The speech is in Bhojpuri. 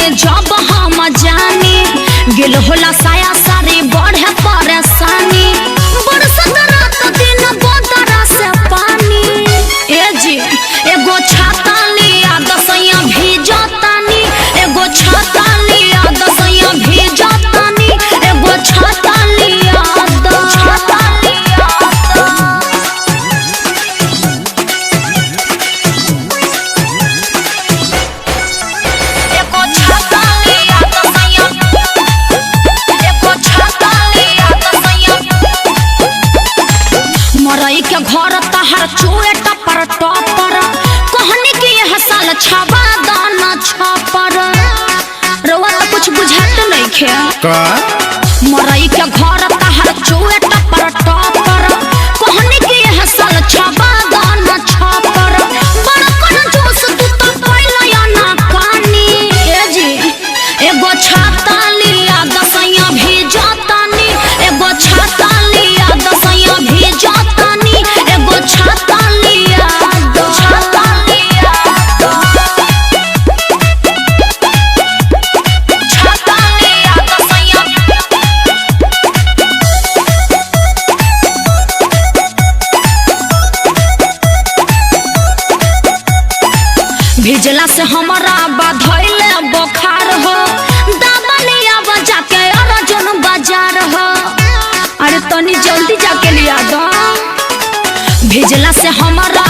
जब हम जानी गिल होला साया सारी बढ़े परेशानी बरसत रात दिन बोतरा से पानी ए जी एगो छाता लिया दसैया भीजतानी एगो छाता लिया दसैया भीजतानी एगो छाता लिया छाता लिया एगो छाता लिया दसैया एगो छाता लिया दसैया मरई के घर तहर चुए टपर टपर कहनी कि यह साल छाबा दाना छापर रवा तो कुछ बुझात नहीं खे का मरई के घर तहर चुए टपर टपर कहनी कि यह साल छाबा दाना छापर बड़ा कंजूस तू तो पहले या ना कानी ए जी एगो छाता लिया दसैया भीजतानी एगो छाता लिया दसैया भीजतानी एगो छाता लिया छाता लिया छाता लिया दसैया भिजला से हमारा बाधइले बुखार हो दावा लिया बजा के अर्जुन बाजार हो अरे तनी जल्दी जाके लिया दो भिजला से हमारा